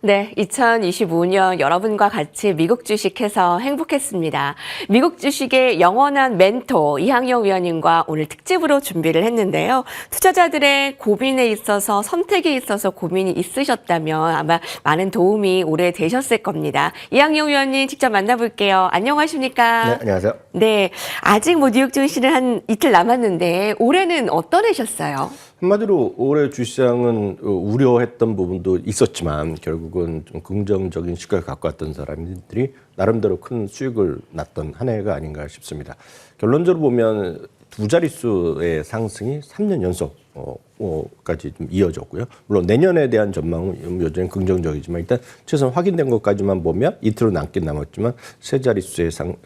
네, 2025년 여러분과 같이 미국 주식해서 행복했습니다. 미국 주식의 영원한 멘토 이항영 위원님과 오늘 특집으로 준비를 했는데요. 투자자들의 고민에 있어서 선택에 있어서 고민이 있으셨다면 아마 많은 도움이 오래 되셨을 겁니다. 이항영 위원님 직접 만나볼게요. 안녕하십니까? 네, 안녕하세요. 네, 아직 뉴욕 증시는 한 이틀 남았는데 올해는 어떠셨어요? 한마디로 올해 주시장은 우려했던 부분도 있었지만 결국은 좀 긍정적인 시각을 갖고 왔던 사람들이 나름대로 큰 수익을 났던 한 해가 아닌가 싶습니다. 결론적으로 보면 두 자릿수의 상승이 3년 연속까지 좀 이어졌고요. 물론 내년에 대한 전망은 여전히 긍정적이지만 일단 최소한 확인된 것까지만 보면 이틀은 남긴 남았지만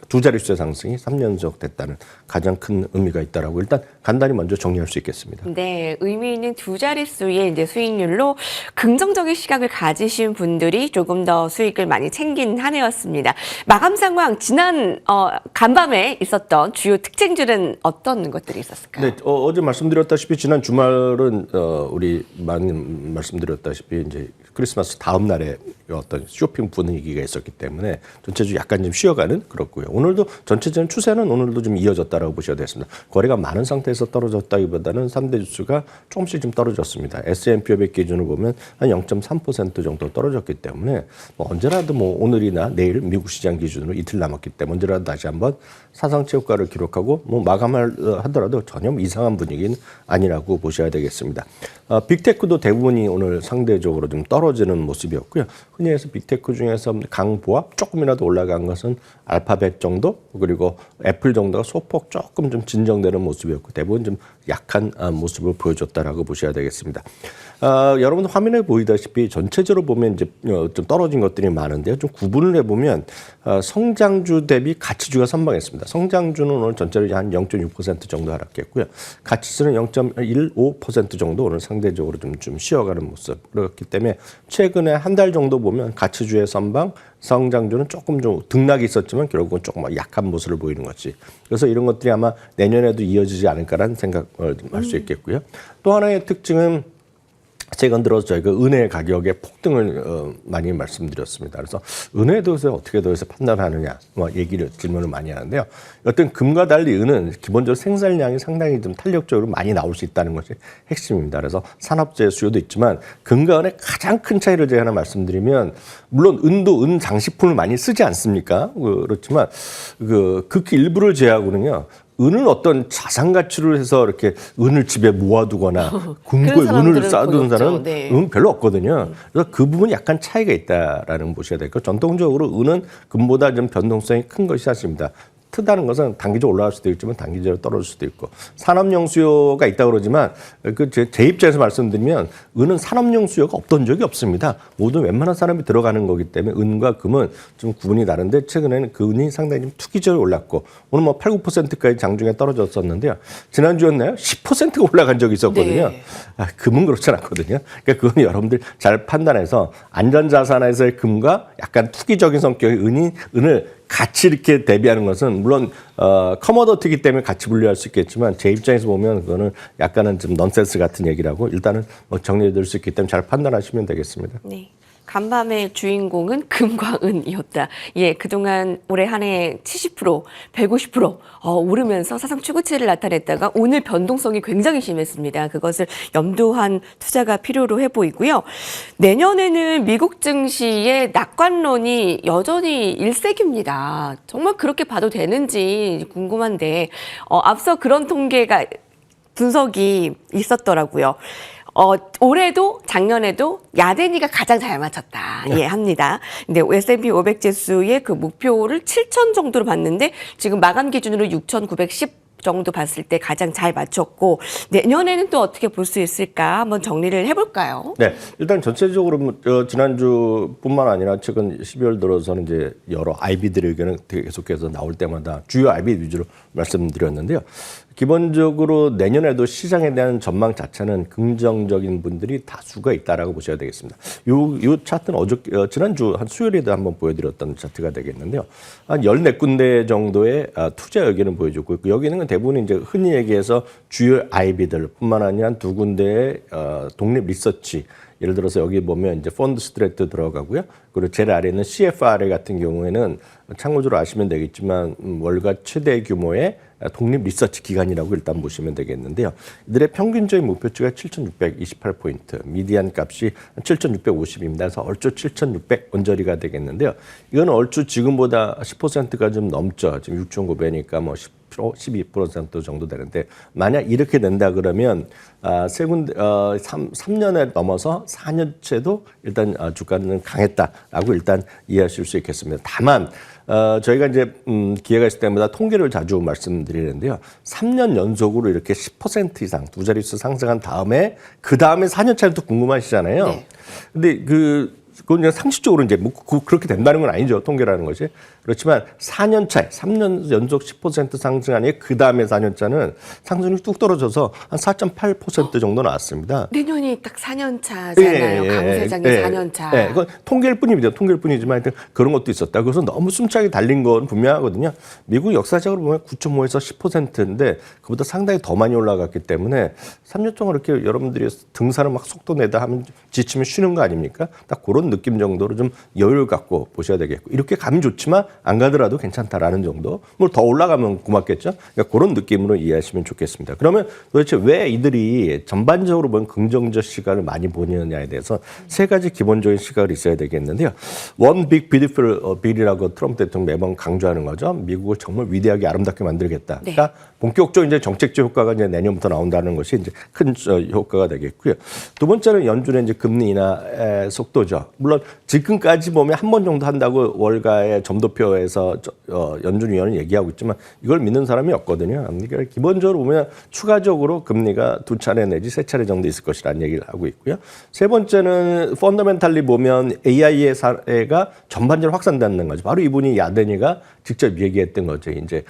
두 자릿수의 상승이 3년 연속 됐다는 가장 큰 의미가 있다라고 일단 간단히 먼저 정리할 수 있겠습니다. 네, 의미 있는 두 자릿수의 이제 수익률로 긍정적인 시각을 가지신 분들이 조금 더 수익을 많이 챙긴 한 해였습니다. 마감 상황 지난 간밤에 있었던 주요 특징들은 어떤 것들이 있었을까요? 네, 어제 말씀드렸다시피 지난 주말은 우리 많이 말씀드렸다시피 이제 크리스마스 다음 날에 어떤 쇼핑 분위기가 있었기 때문에 전체적으로 약간 좀 쉬어가는 그렇고요. 오늘도 전체적인 추세는 오늘도 좀 이어졌다라고 보셔야 되겠습니다. 거래가 많은 상태에서 떨어졌다기보다는 3대 지수가 조금씩 좀 떨어졌습니다. S&P 500 기준으로 보면 한 0.3% 정도 떨어졌기 때문에 언제라도 오늘이나 내일 미국 시장 기준으로 이틀 남았기 때문에 언제라도 다시 한번 사상체육가를 기록하고 마감을 하더라도 전혀 이상한 분위기는 아니라고 보셔야 되겠습니다. 빅테크도 대부분이 오늘 상대적으로 좀 떨어지는 모습이었고요. 흔히 해서 빅테크 중에서 강보합 조금이라도 올라간 것은 알파벳 정도 그리고 애플 정도가 소폭 조금 좀 진정되는 모습이었고 대부분 좀 약한 모습을 보여줬다라고 보셔야 되겠습니다. 여러분 화면에 보이다시피 전체적으로 보면 이제 좀 떨어진 것들이 많은데요. 좀 구분을 해보면 성장주 대비 가치주가 선방했습니다. 성장주는 오늘 전체적으로 한 0.6% 정도 하락했고요. 가치주는 0.15% 정도 오늘 상대적으로 좀 쉬어가는 모습. 그렇기 때문에 최근에 한 달 정도 보면 가치주의 선방, 성장주는 조금 좀 등락이 있었지만 결국은 조금 약한 모습을 보이는 거지. 그래서 이런 것들이 아마 내년에도 이어지지 않을까라는 생각을 할 수 있겠고요. 또 하나의 특징은 최근 들어서 저희가 은혜 가격의 폭등을 많이 말씀드렸습니다. 그래서 은혜에 대해서 어떻게 대해서 판단하느냐 질문을 많이 하는데요. 어떤 금과 달리 은은 기본적으로 생산량이 상당히 좀 탄력적으로 많이 나올 수 있다는 것이 핵심입니다. 그래서 산업재해 수요도 있지만 금과 은의 가장 큰 차이를 제가 하나 말씀드리면 물론 은도 은 장식품을 많이 쓰지 않습니까? 그렇지만 극히 일부를 제외하고는요. 은은 어떤 자산 가치를 해서 이렇게 은을 집에 모아두거나 금고에 은을 쌓아두는 사람은 네. 은 별로 없거든요. 그래서 그 부분이 약간 차이가 있다라는 보셔야 될 거예요. 전통적으로 은은 금보다 좀 변동성이 큰 것이 사실입니다. 트다는 것은 단기적으로 올라갈 수도 있지만 단기적으로 떨어질 수도 있고 산업용 수요가 있다고 그러지만 제 입장에서 말씀드리면 은은 산업용 수요가 없던 적이 없습니다. 모든 웬만한 사람이 들어가는 거기 때문에 은과 금은 좀 구분이 다른데 최근에는 그 은이 상당히 좀 투기적으로 올랐고 오늘 8, 9%까지 장중에 떨어졌었는데요. 지난주였나요? 10%가 올라간 적이 있었거든요. 네. 금은 그렇지 않거든요. 그러니까 그건 여러분들 잘 판단해서 안전자산에서의 금과 약간 투기적인 성격의 은을 같이 이렇게 대비하는 것은 물론 커머더티이기 때문에 같이 분류할 수 있겠지만 제 입장에서 보면 그거는 약간은 좀 넌센스 같은 얘기라고 일단은 정리해 드릴 수 있기 때문에 잘 판단하시면 되겠습니다. 네. 간밤의 주인공은 금과 은이었다. 예, 그동안 올해 한 해 70%, 150% 오르면서 사상 최고치를 나타냈다가 오늘 변동성이 굉장히 심했습니다. 그것을 염두한 투자가 필요로 해 보이고요. 내년에는 미국 증시의 낙관론이 여전히 일색입니다. 정말 그렇게 봐도 되는지 궁금한데 앞서 그런 통계가 분석이 있었더라고요. 올해도 작년에도 야대니가 가장 잘 맞췄다. 예, 합니다. 근데 S&P 500 지수의 그 목표를 7,000 정도로 봤는데 지금 마감 기준으로 6,910 정도 봤을 때 가장 잘 맞췄고 내년에는 또 어떻게 볼 수 있을까 한번 정리를 해볼까요? 네, 일단 전체적으로 지난주뿐만 아니라 최근 12월 들어서는 이제 여러 IB들의 의견은 계속해서 나올 때마다 주요 IB 위주로 말씀드렸는데요. 기본적으로 내년에도 시장에 대한 전망 자체는 긍정적인 분들이 다수가 있다라고 보셔야 되겠습니다. 요 차트는 지난주 한 수요일에도 한번 보여드렸던 차트가 되겠는데요. 한 14군데 정도의 투자 의견을 보여줬고 여기는 대부분 이제 흔히 얘기해서 주요 IB들 뿐만 아니라 두 군데의 독립 리서치 예를 들어서 여기 보면 이제 펀드 스트레트 들어가고요. 그리고 제일 아래 있는 CFRA 같은 경우에는 참고적으로 아시면 되겠지만 월가 최대 규모의 독립 리서치 기관이라고 일단 보시면 되겠는데요. 이들의 평균적인 목표치가 7,628포인트, 미디안 값이 7,650입니다. 그래서 얼추 7,600 언저리가 되겠는데요. 이거는 얼추 지금보다 10%가 좀 넘죠. 지금 6,900이니까 뭐 10%, 12% 정도 되는데 만약 이렇게 된다 그러면 세 군데 3년을 넘어서 4년째도 일단 주가는 강했다라고 일단 이해하실 수 있겠습니다. 다만 저희가 이제 기회가 있을 때마다 통계를 자주 말씀드리는데요. 3년 연속으로 이렇게 10% 이상 두 자릿수 상승한 다음에 그 다음에 4년 차도 궁금하시잖아요. 네. 근데 그건 그냥 상식적으로 이제 뭐 그렇게 된다는 건 아니죠. 통계라는 것이. 그렇지만 4년 차에 3년 연속 10% 상승하니 그 다음에 4년 차는 상승률이 뚝 떨어져서 한 4.8% 정도 나왔습니다. 내년이 딱 4년 차잖아요. 강 회장의 4년 차. 예, 그건 통계일 뿐입니다. 통계일 뿐이지만 하여튼 그런 것도 있었다. 그래서 너무 숨차게 달린 건 분명하거든요. 미국 역사적으로 보면 9.5에서 10%인데 그보다 상당히 더 많이 올라갔기 때문에 3년 동안 이렇게 여러분들이 등산을 막 속도 내다 하면 지치면 쉬는 거 아닙니까? 딱 그런 느낌 정도로 좀 여유를 갖고 보셔야 되겠고 이렇게 가면 좋지만 안 가더라도 괜찮다라는 정도. 뭐 더 올라가면 고맙겠죠. 그러니까 그런 느낌으로 이해하시면 좋겠습니다. 그러면 도대체 왜 이들이 전반적으로 보면 긍정적 시각을 많이 보느냐에 대해서 세 가지 기본적인 시각이 있어야 되겠는데요. One Big Beautiful Bill이라고 트럼프 대통령 매번 강조하는 거죠. 미국을 정말 위대하게 아름답게 만들겠다. 네. 그러니까 본격적인 이제 정책적 효과가 이제 내년부터 나온다는 것이 이제 큰 효과가 되겠고요. 두 번째는 연준의 이제 금리 인하 속도죠. 물론 지금까지 보면 한 번 정도 한다고 월가의 점도표에서 연준 위원은 얘기하고 있지만 이걸 믿는 사람이 없거든요. 그러니까 기본적으로 보면 추가적으로 금리가 두 차례 내지 세 차례 정도 있을 것이라는 얘기를 하고 있고요. 세 번째는 펀더멘탈리 보면 AI의 사례가 전반적으로 확산되는 거죠. 바로 이분이 야데니가 직접 얘기했던 거죠. 이제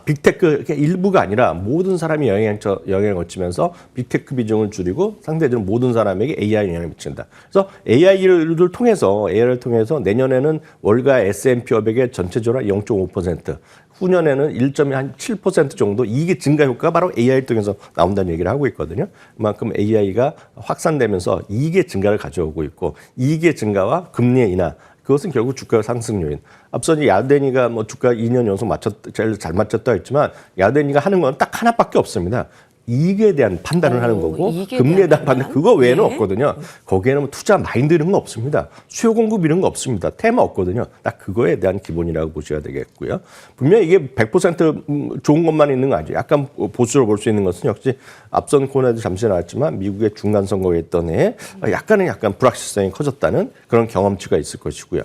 빅테크 일부가 아니라 모든 사람이 영향을 거치면서 빅테크 비중을 줄이고 상대적으로 모든 사람에게 AI 영향을 미친다. 그래서 AI를 통해서 내년에는 월가 S&P 500의 전체적으로 0.5%, 후년에는 1.7% 정도 이익의 증가 효과가 바로 AI를 통해서 나온다는 얘기를 하고 있거든요. 그만큼 AI가 확산되면서 이익의 증가를 가져오고 있고 이익의 증가와 금리의 인하 그것은 결국 주가 상승 요인. 앞서 야데니가 뭐 주가 2년 연속 제일 잘 맞췄다 했지만 야데니가 하는 건 딱 하나밖에 없습니다. 이익에 대한 판단을 하는 거고 금리에 대한 판단 그거 외에는 없거든요. 거기에는 뭐 투자 마인드 이런 거 없습니다. 수요 공급 이런 거 없습니다. 테마 없거든요. 딱 그거에 대한 기본이라고 보셔야 되겠고요. 분명히 이게 100% 좋은 것만 있는 거 아니죠. 약간 보수로 볼 수 있는 것은 역시 앞선 코너에도 잠시 나왔지만 미국의 중간 선거에 있던 해에 약간 불확실성이 커졌다는 그런 경험치가 있을 것이고요.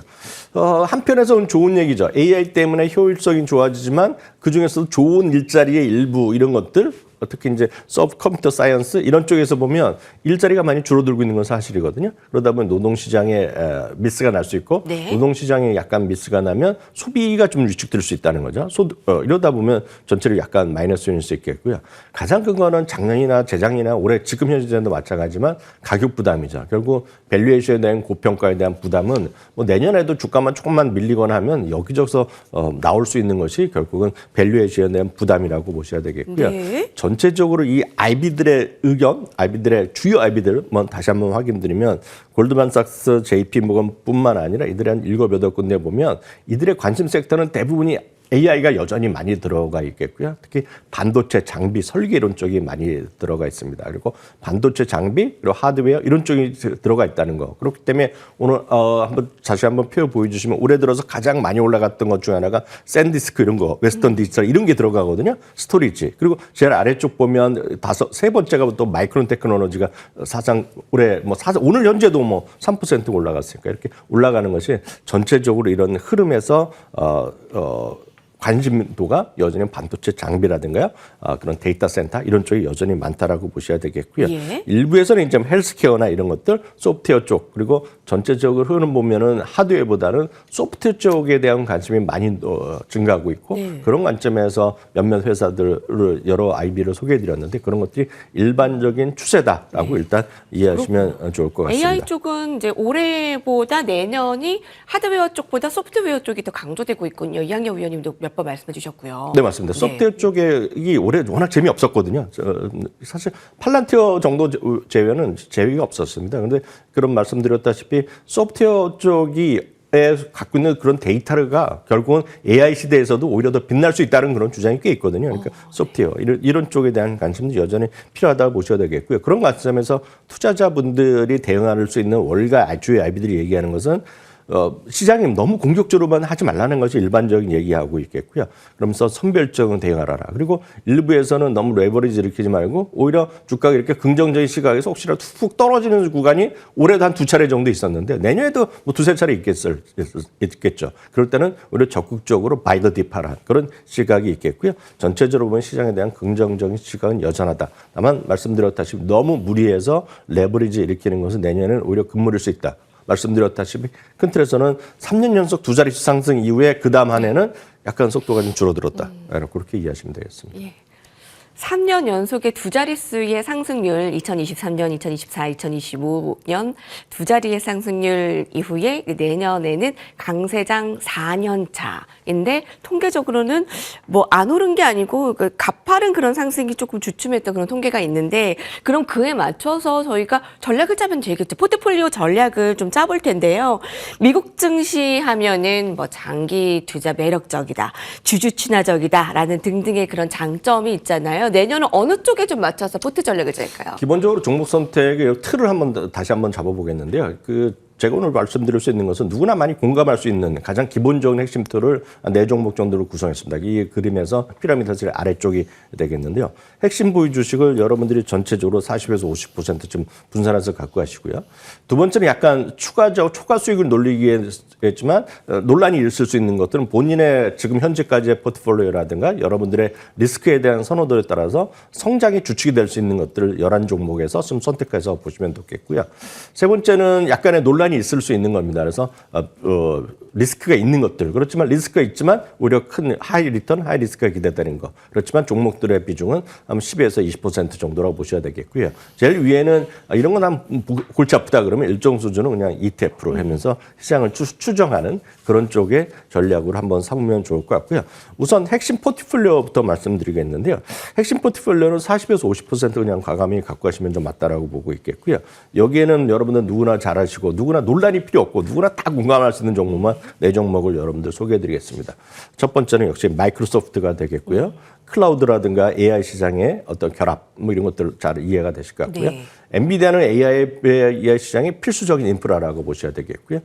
한편에서는 좋은 얘기죠. AI 때문에 효율성이 좋아지지만 그중에서도 좋은 일자리의 일부 이런 것들 특히 이제 서브 컴퓨터 사이언스 이런 쪽에서 보면 일자리가 많이 줄어들고 있는 건 사실이거든요. 그러다 보면 노동시장에 미스가 날 수 있고 네. 노동시장에 약간 미스가 나면 소비가 좀 위축될 수 있다는 거죠. 이러다 보면 전체를 약간 마이너스 요인일 수 있겠고요. 가장 큰 거는 작년이나 재작년이나 올해 지금 현재 시점도 마찬가지지만 가격 부담이죠. 결국 밸류에이션에 대한 고평가에 대한 부담은 뭐 내년에도 주가만 조금만 밀리거나 하면 여기저기서 나올 수 있는 것이 결국은 밸류에이션에 대한 부담이라고 보셔야 되겠고요. 네. 전체적으로 이 IB들의 의견, 주요 IB들 다시 한번 확인드리면 골드만삭스, JP모건뿐만 아니라 이들의 한 7, 8군데 보면 이들의 관심 섹터는 대부분이 AI가 여전히 많이 들어가 있겠고요. 특히 반도체 장비 설계 이런 쪽이 많이 들어가 있습니다. 그리고 반도체 장비 그리고 하드웨어 이런 쪽이 들어가 있다는 거. 그렇기 때문에 오늘 다시 한번 표 보여주시면 올해 들어서 가장 많이 올라갔던 것 중에 하나가 샌디스크 이런 거, 웨스턴 디지털 이런 게 들어가거든요. 스토리지. 그리고 제일 아래쪽 보면 세 번째가 또 마이크론 테크놀로지가 사상 올해 오늘 현재도 3% 올라갔으니까 이렇게 올라가는 것이 전체적으로 이런 흐름에서 관심도가 여전히 반도체 장비라든가요, 그런 데이터 센터 이런 쪽이 여전히 많다라고 보셔야 되겠고요. 예. 일부에서는 이제 헬스케어나 이런 것들, 소프트웨어 쪽 그리고 전체적으로 흐름 보면은 하드웨어보다는 소프트웨어 쪽에 대한 관심이 많이 증가하고 있고 네. 그런 관점에서 몇몇 회사들을 여러 IB를 소개해드렸는데 그런 것들이 일반적인 추세다라고 일단 이해하시면 좋을 것 같습니다. AI 쪽은 이제 올해보다 내년이 하드웨어 쪽보다 소프트웨어 쪽이 더 강조되고 있군요. 이학년 위원님도 몇 번 말씀해 주셨고요. 네, 맞습니다. 소프트웨어 쪽에 이 올해 워낙 재미없었거든요. 사실 팔란티어 정도 제외는 재미가 없었습니다. 그런데 그런 말씀드렸다시피 소프트웨어 쪽이 갖고 있는 그런 데이터가 결국은 AI 시대에서도 오히려 더 빛날 수 있다는 그런 주장이 꽤 있거든요. 그러니까 소프트웨어 이런 쪽에 대한 관심도 여전히 필요하다고 보셔야 되겠고요. 그런 관점에서 투자자분들이 대응할 수 있는 월가 주요 IB들이 얘기하는 것은 시장이 너무 공격적으로만 하지 말라는 것이 일반적인 얘기하고 있겠고요. 그러면서 선별적인 대응하라. 그리고 일부에서는 너무 레버리지 일으키지 말고 오히려 주가가 이렇게 긍정적인 시각에서 혹시라도 훅 떨어지는 구간이 올해도 한 2차례 정도 있었는데 내년에도 뭐 2-3차례 있겠죠. 그럴 때는 오히려 적극적으로 바이 더 딥하라 그런 시각이 있겠고요. 전체적으로 보면 시장에 대한 긍정적인 시각은 여전하다. 다만 말씀드렸다시피 너무 무리해서 레버리지 일으키는 것은 내년에는 오히려 금물일 수 있다. 말씀드렸다시피 큰 틀에서는 3년 연속 2자릿수 상승 이후에 그 다음 한 해는 약간 속도가 좀 줄어들었다. 그렇게 이해하시면 되겠습니다. 예. 3년 연속의 2자릿수의 상승률 2023년, 2024, 2025년 2자리의 상승률 이후에 내년에는 강세장 4년 차인데 통계적으로는 뭐 안 오른 게 아니고 가파른 그런 상승이 조금 주춤했던 그런 통계가 있는데 그럼 그에 맞춰서 저희가 전략을 짜면 되겠죠. 포트폴리오 전략을 좀 짜볼 텐데요. 미국 증시 하면은 뭐 장기 투자 매력적이다, 주주 친화적이다라는 등등의 그런 장점이 있잖아요. 내년은 어느 쪽에 좀 맞춰서 포트 전략을 짤까요? 기본적으로 종목 선택의 틀을 다시 한번 잡아보겠는데요. 제가 오늘 말씀드릴 수 있는 것은 누구나 많이 공감할 수 있는 가장 기본적인 핵심 틀을 4종목 정도로 구성했습니다. 이 그림에서 피라미드 사실 아래쪽이 되겠는데요. 핵심 보유 주식을 여러분들이 전체적으로 40에서 50%쯤 분산해서 갖고 가시고요. 두 번째는 약간 추가적 초과 수익을 놀리겠지만 논란이 있을 수 있는 것들은 본인의 지금 현재까지의 포트폴리오라든가 여러분들의 리스크에 대한 선호도에 따라서 성장의 주축이 될 수 있는 것들을 11종목에서 좀 선택해서 보시면 좋겠고요. 세 번째는 약간의 논란이 있을 수 있는 겁니다. 그래서 리스크가 있는 것들 그렇지만 리스크가 있지만 오히려 큰 하이 리턴, 하이 리스크가 기대되는 거 그렇지만 종목들의 비중은 한 10에서 20% 정도라고 보셔야 되겠고요. 제일 위에는 이런 건 한 골치 아프다 그러면 일정 수준은 그냥 ETF로 하면서 시장을 추정하는 그런 쪽의 전략으로 한번 삼으면 좋을 것 같고요. 우선 핵심 포트폴리오부터 말씀드리겠는데요. 핵심 포트폴리오는 40에서 50% 그냥 과감히 갖고 가시면 좀 맞다라고 보고 있겠고요. 여기에는 여러분들 누구나 잘 아시고 누구나 논란이 필요 없고 누구나 다 공감할 수 있는 종목만 4종목을 여러분들 소개해드리겠습니다. 첫 번째는 역시 마이크로소프트가 되겠고요. 클라우드라든가 AI 시장의 어떤 결합 뭐 이런 것들 잘 이해가 되실 것 같고요. 네. 엔비디아는 AI 시장의 필수적인 인프라라고 보셔야 되겠고요.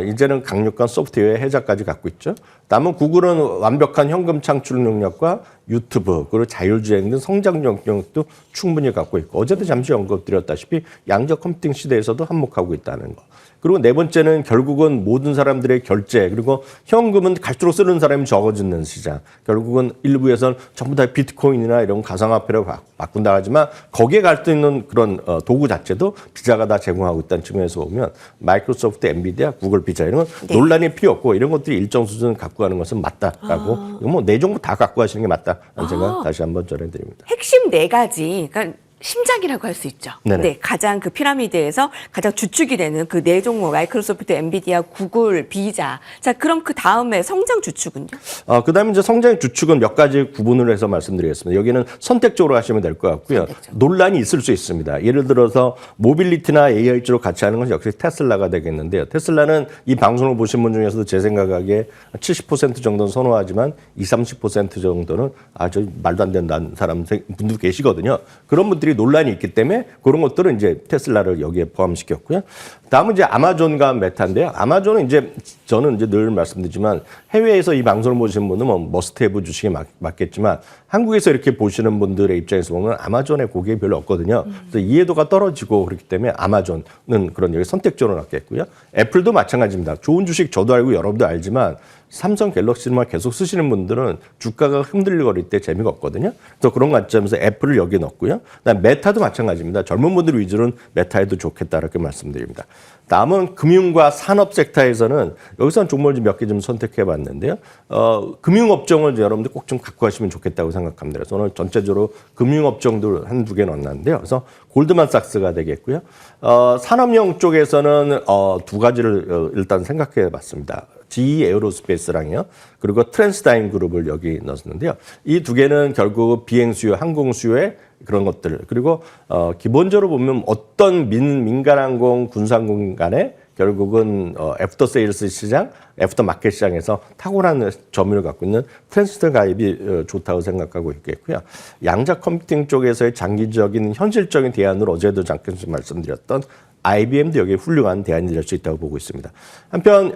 이제는 강력한 소프트웨어 해자까지 갖고 있죠. 다음은 구글은 완벽한 현금 창출 능력과 유튜브 그리고 자율주행 등 성장 영역도 충분히 갖고 있고 어제도 잠시 언급드렸다시피 양적 컴퓨팅 시대에서도 한몫하고 있다는 거. 그리고 네 번째는 결국은 모든 사람들의 결제 그리고 현금은 갈수록 쓰는 사람이 적어지는 시장. 결국은 일부에서는 전부 다 비트코인이나 이런 가상화폐로 바꾼다 하지만 거기에 갈 수 있는 그런 도구 자체도 비자가 다 제공하고 있다는 측면에서 보면 마이크로소프트, 엔비디아, 구글 비자 이런 건 네. 논란이 필요 없고 이런 것들이 일정 수준 갖고 가는 것은 맞다라고 이거 뭐 4종목 다 갖고 가시는 게 맞다라는 생각 다시 한번 전해드립니다. 핵심 4가지. 그러니까 심장이라고 할 수 있죠. 네네. 네, 가장 그 피라미드에서 가장 주축이 되는 그 4종목 마이크로소프트, 엔비디아, 구글, 비자. 자, 그럼 그 다음에 성장 주축은요? 그다음에 이제 성장의 주축은 몇 가지 구분을 해서 말씀드리겠습니다. 여기는 선택적으로 하시면 될 것 같고요. 선택적. 논란이 있을 수 있습니다. 예를 들어서 모빌리티나 AI 쪽으로 같이 하는 건 역시 테슬라가 되겠는데요. 테슬라는 이 방송을 보신 분 중에서도 제 생각하기에 70% 정도는 선호하지만 20-30% 정도는 저 말도 안 된다는 분도 계시거든요. 그런 분들이 논란이 있기 때문에 그런 것들은 이제 테슬라를 여기에 포함시켰고요. 다음은 이제 아마존과 메타인데요. 아마존은 이제 저는 이제 늘 말씀드리지만 해외에서 이 방송을 보시는 분은 뭐 머스트헤브 주식이 맞겠지만 한국에서 이렇게 보시는 분들의 입장에서 보면 아마존의 고객이 별로 없거든요. 그래서 이해도가 떨어지고 그렇기 때문에 아마존은 그런 여기 선택적으로 놨겠고요. 애플도 마찬가지입니다. 좋은 주식 저도 알고 여러분도 알지만 삼성 갤럭시만 계속 쓰시는 분들은 주가가 흔들거릴 때 재미가 없거든요. 그래서 그런 관점에서 애플을 여기 넣었고요. 그다음 메타도 마찬가지입니다. 젊은 분들 위주로는 메타에도 좋겠다 이렇게 말씀드립니다. 다음은 금융과 산업 섹터에서는 여기서는 종목을 몇 개 좀 선택해 봤는데요. 금융업종을 여러분들 꼭 좀 갖고 가시면 좋겠다고 생각합니다. 그래서 오늘 전체적으로 금융업종들 한두 개 넣었는데요. 그래서 골드만삭스가 되겠고요. 산업용 쪽에서는 두 가지를 일단 생각해 봤습니다. GE 에어로스페이스랑요. 그리고 트랜스다임 그룹을 여기 넣었는데요. 이 두 개는 결국 비행 수요, 항공 수요의 그런 것들. 그리고 기본적으로 보면 어떤 민간항공, 군사항공 간에 결국은 애프터 세일스 시장, 애프터 마켓 시장에서 탁월한 점유를 갖고 있는 트랜스터 가입이 좋다고 생각하고 있겠고요. 양자 컴퓨팅 쪽에서의 장기적인 현실적인 대안으로 어제도 잠깐 말씀드렸던 IBM도 여기에 훌륭한 대안이 될 수 있다고 보고 있습니다. 한편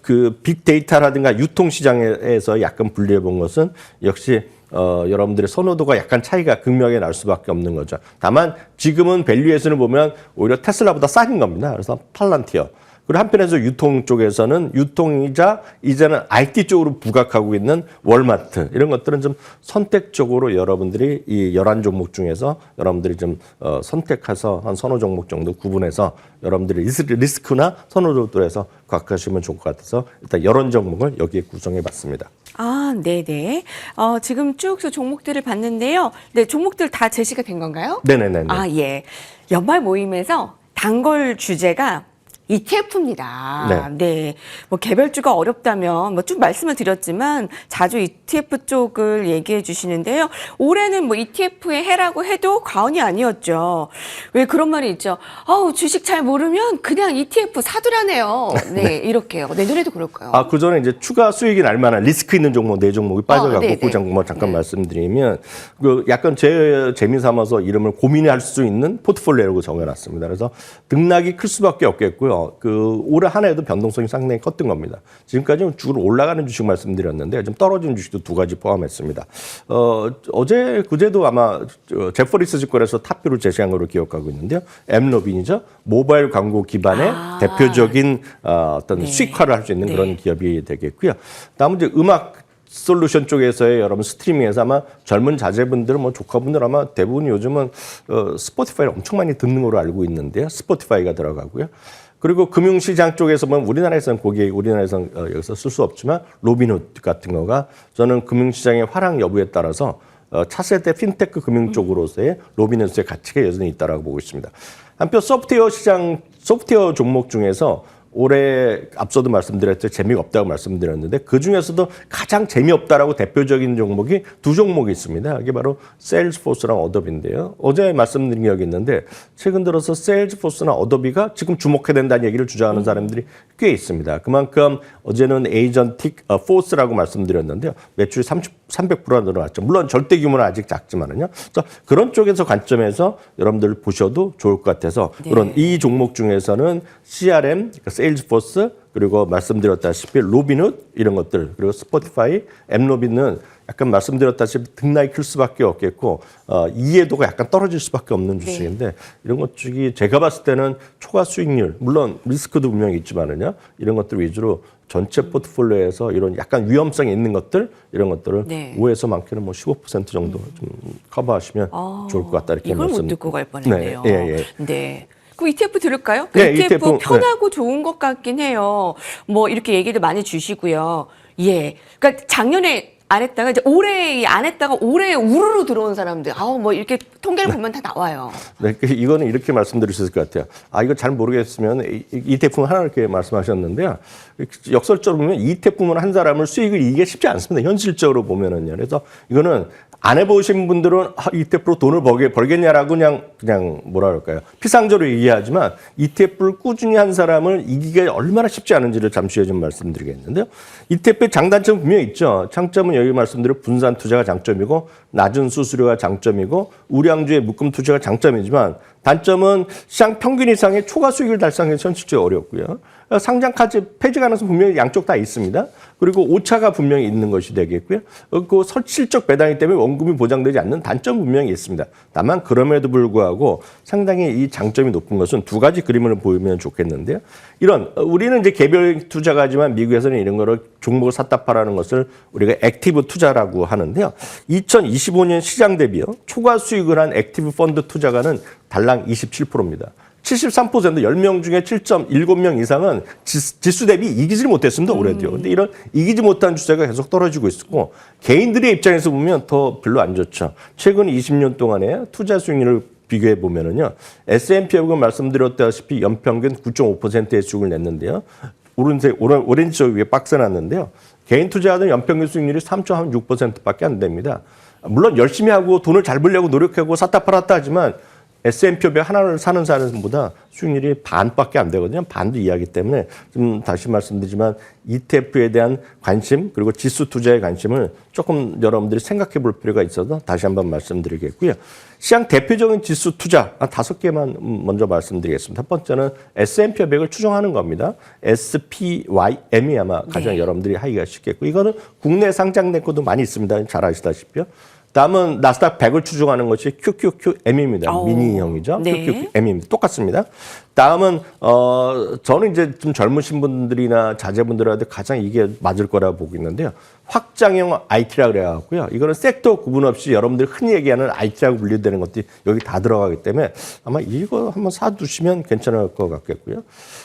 그 빅데이터라든가 유통시장에서 약간 분리해 본 것은 역시 여러분들의 선호도가 약간 차이가 극명하게 날 수밖에 없는 거죠. 다만 지금은 밸류에이션을 보면 오히려 테슬라보다 싼 겁니다. 그래서 팔란티어. 그리고 한편에서 유통 쪽에서는 유통이자 이제는 IT 쪽으로 부각하고 있는 월마트 이런 것들은 좀 선택적으로 여러분들이 이 11종목 중에서 여러분들이 좀 선택해서 한 서너 종목 정도 구분해서 여러분들이 리스크나 선호도들에서 각하시면 좋을 것 같아서 일단 11종목을 여기에 구성해 봤습니다. 아, 네네. 지금 쭉 종목들을 봤는데요. 네, 종목들 다 제시가 된 건가요? 네네네. 아, 예. 연말 모임에서 단걸 주제가 ETF입니다. 네. 뭐 개별주가 어렵다면 뭐 쭉 말씀을 드렸지만 자주 ETF 쪽을 얘기해 주시는데요. 올해는 뭐 ETF의 해라고 해도 과언이 아니었죠. 왜 그런 말이 있죠. 주식 잘 모르면 그냥 ETF 사두라네요. 네, 이렇게요. 내년에도 그럴까요? 그 전에 이제 추가 수익이 날 만한 리스크 있는 종목 네 종목이 빠져갖고 네네. 그 종목 잠깐 말씀드리면 그 약간 제 재미 삼아서 이름을 고민할 수 있는 포트폴리오라고 정해놨습니다. 그래서 등락이 클 수밖에 없겠고요. 그 올해 한 해도 변동성이 상당히 컸던 겁니다. 지금까지는 주로 올라가는 주식 말씀드렸는데 좀 떨어지는 주식도 두 가지 포함했습니다. 어제 그제도 아마 제퍼리스 증권에서 탑표를 제시한 걸로 기억하고 있는데요. 엠로빈이죠. 모바일 광고 기반의 대표적인 어떤 네. 수익화를 할 수 있는 네. 그런 기업이 되겠고요. 다음은 이제 음악 솔루션 쪽에서의 여러분 스트리밍에서 아마 젊은 자제분들, 뭐 조카분들 아마 대부분 요즘은 스포티파이를 엄청 많이 듣는 걸로 알고 있는데요. 스포티파이가 들어가고요. 그리고 금융시장 쪽에서 보면 우리나라에서는 여기서 쓸 수 없지만 로빈훗 같은 거가 저는 금융시장의 활약 여부에 따라서 차세대 핀테크 금융 쪽으로서의 로빈훗의 가치가 여전히 있다라고 보고 있습니다. 한편 소프트웨어 종목 중에서 올해 앞서도 말씀드렸죠. 재미가 없다고 말씀드렸는데 그중에서도 가장 재미없다라고 대표적인 종목이 두 종목이 있습니다. 이게 바로 세일즈포스랑 어도비인데요. 어제 말씀드린 기억이 있는데 최근 들어서 세일즈포스나 어도비가 지금 주목해야 된다는 얘기를 주장하는 사람들이 꽤 있습니다. 그만큼 어제는 에이전틱 포스라고 말씀드렸는데요. 매출이 300% 늘어났죠. 물론 절대 규모는 아직 작지만은요. 그래서 그런 쪽에서 관점에서 여러분들 보셔도 좋을 것 같아서 네. 그런 이 종목 중에서는 CRM, 세일즈포스 그리고 말씀드렸다시피 로빈훗 이런 것들 그리고 스포티파이, 엠로빈은 약간 말씀드렸다시피 등락이 클 수밖에 없겠고 이해도가 약간 떨어질 수밖에 없는 주식인데 이런 것 중에 제가 봤을 때는 초과 수익률 물론 리스크도 분명히 있지만은요 이런 것들 위주로 전체 포트폴리오에서 이런 약간 위험성이 있는 것들 이런 것들을 5에서 많게는 뭐 15% 정도 좀 커버하시면 좋을 것 같다 이렇게 이걸 못 듣고 갈 뻔했네요. 네. 그 ETF 들을까요? 네, ETF 편하고 좋은 것 같긴 해요. 뭐 이렇게 얘기도 많이 주시고요. 예. 그러니까 작년에 안 했다가 이제 올해 안 했다가 올해 우르르 들어온 사람들 뭐 이렇게 통계를 보면 다 나와요. 네, 이거는 이렇게 말씀드릴 수 있을 것 같아요. 이거 잘 모르겠으면 ETF는 하나 이렇게 말씀하셨는데요. 역설적으로 보면 ETF만 한 사람을 수익을 이기기 쉽지 않습니다. 현실적으로 보면은요. 그래서 이거는 안 해보신 분들은 ETF로 돈을 벌겠냐라고 그냥 뭐라 그럴까요? 피상적으로 얘기하지만 ETF를 꾸준히 한 사람을 이기기가 얼마나 쉽지 않은지를 잠시 후에 좀 말씀드리겠는데요. ETF의 장단점 분명히 있죠. 장점은 여기 말씀드린 분산 투자가 장점이고 낮은 수수료가 장점이고 우량주의 묶음 투자가 장점이지만 단점은 시장 평균 이상의 초과 수익을 달성하기 현실적으로 어렵고요. 상장까지 폐지 가능성 분명히 양쪽 다 있습니다. 그리고 오차가 분명히 있는 것이 되겠고요. 그 실적 배당이기 때문에 원금이 보장되지 않는 단점 분명히 있습니다. 다만 그럼에도 불구하고 상당히 이 장점이 높은 것은 두 가지 그림을 보이면 좋겠는데요. 우리는 이제 개별 투자가지만 미국에서는 이런 거를 종목을 샀다 파라는 것을 우리가 액티브 투자라고 하는데요. 2025년 시장 대비요. 초과 수익을 한 액티브 펀드 투자가는 달랑 27%입니다. 73% 10명 중에 7.7명 이상은 지수 대비 이기질 못했습니다. 올해도요. 근데 이런 이기지 못한 주제가 계속 떨어지고 있고 개인들의 입장에서 보면 더 별로 안 좋죠. 최근 20년 동안의 투자 수익률을 비교해 보면은요. S&P 500은 말씀드렸다시피 연평균 9.5%의 수익을 냈는데요. 오렌지 저 위에 박스 놨는데요. 개인 투자자들은 연평균 수익률이 3.6%밖에 안 됩니다. 물론 열심히 하고 돈을 잘 벌려고 노력하고 샀다 팔았다 하지만 S&P 500 하나를 사는 사람보다 수익률이 반밖에 안 되거든요. 반도 이해하기 때문에 좀 다시 말씀드리지만 ETF에 대한 관심 그리고 지수 투자의 관심을 조금 여러분들이 생각해 볼 필요가 있어서 다시 한번 말씀드리겠고요. 시장 대표적인 지수 투자 5개만 먼저 말씀드리겠습니다. 첫 번째는 S&P 500을 추정하는 겁니다. SPYM이 아마 가장 여러분들이 하기가 쉽겠고 이거는 국내 상장된 것도 많이 있습니다. 잘 아시다시피요. 다음은 나스닥 100을 추종하는 것이 QQQM입니다. 미니형이죠. 네. QQQM입니다. 똑같습니다. 다음은 저는 이제 좀 젊으신 분들이나 자제분들한테 가장 이게 맞을 거라고 보고 있는데요. 확장형 IT라고 그래갖고요. 이거는 섹터 구분 없이 여러분들이 흔히 얘기하는 IT라고 분류되는 것들이 여기 다 들어가기 때문에 아마 이거 한번 사두시면 괜찮을 것 같겠고요.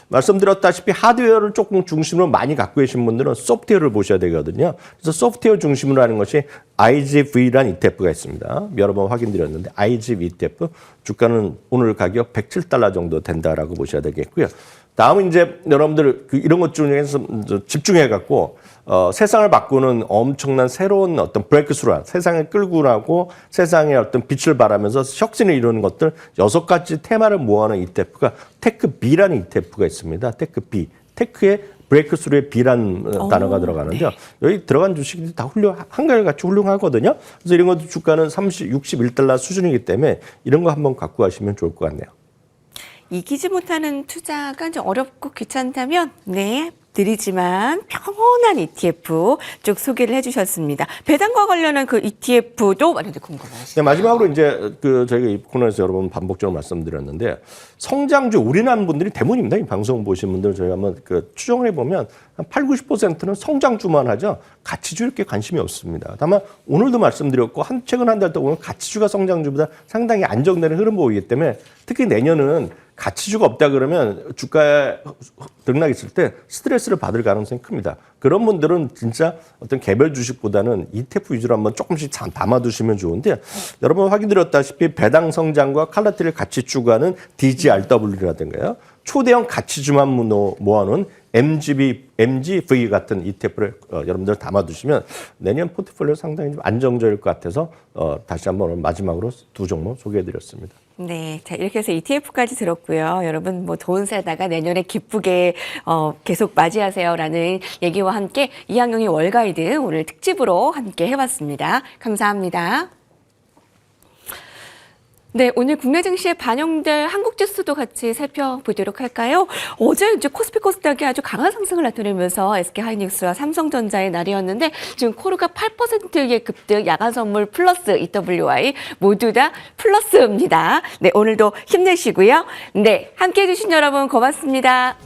말씀드렸다시피 하드웨어를 조금 중심으로 많이 갖고 계신 분들은 소프트웨어를 보셔야 되거든요. 그래서 소프트웨어 중심으로 하는 것이 IGV라는 ETF가 있습니다. 여러 번 확인드렸는데 IGV ETF 주가는 오늘 가격 107달러 정도 된다라고 보셔야 되겠고요. 다음은 이제 여러분들 이런 것 중에서 집중해 갖고 세상을 바꾸는 엄청난 새로운 어떤 브레이크스루한 세상을 끌고 나고 세상에 어떤 빛을 발하면서 혁신을 이루는 것들 6가지 테마를 모아놓은 ETF가 테크B라는 ETF가 있습니다. 테크B. 테크의 브레이크스루의 B라는 단어가 들어가는데요. 여기 들어간 주식들이 다 한결같이 훌륭하거든요. 그래서 이런 것도 주가는 61달러 수준이기 때문에 이런 거 한번 갖고 가시면 좋을 것 같네요. 이기지 못하는 투자가 좀 어렵고 귀찮다면 드리지만 평온한 ETF 쭉 소개를 해주셨습니다. 배당과 관련한 그 ETF도 많이들 궁금하시죠? 네, 마지막으로 이제 저희가 이 코너에서 여러 번 반복적으로 말씀드렸는데 성장주 올인하는 분들이 대부분입니다. 이 방송 보신 분들 저희가 한번 추정을 해보면 한 80~90%는 성장주만 하죠. 가치주 이렇게 관심이 없습니다. 다만 오늘도 말씀드렸고 최근 한 달 동안 보면 가치주가 성장주보다 상당히 안정되는 흐름 보이기 때문에 특히 내년은 가치주가 없다 그러면 주가에 등락이 있을 때 스트레스를 받을 가능성이 큽니다. 그런 분들은 진짜 어떤 개별 주식보다는 ETF 위주로 한번 조금씩 담아두시면 좋은데 여러분 확인드렸다시피 배당 성장과 칼라티를 같이 추구하는 DGRW라든가요. 초대형 가치주만 모아놓은 MGV 같은 ETF를 여러분들 담아두시면 내년 포트폴리오 상당히 좀 안정적일 것 같아서 다시 한번 오늘 마지막으로 두 종목 소개해드렸습니다. 네, 자 이렇게 해서 ETF까지 들었고요. 여러분 뭐 돈 세다가 내년에 기쁘게 계속 맞이하세요라는 얘기와 함께 이항영의 월가이드 오늘 특집으로 함께 해봤습니다. 감사합니다. 네, 오늘 국내 증시에 반영될 한국 지수도 같이 살펴보도록 할까요? 어제 이제 코스피 코스닥이 아주 강한 상승을 나타내면서 SK하이닉스와 삼성전자의 날이었는데 지금 코르가 8%의 급등, 야간 선물 플러스 EWI 모두 다 플러스입니다. 네, 오늘도 힘내시고요. 네, 함께해 주신 여러분 고맙습니다.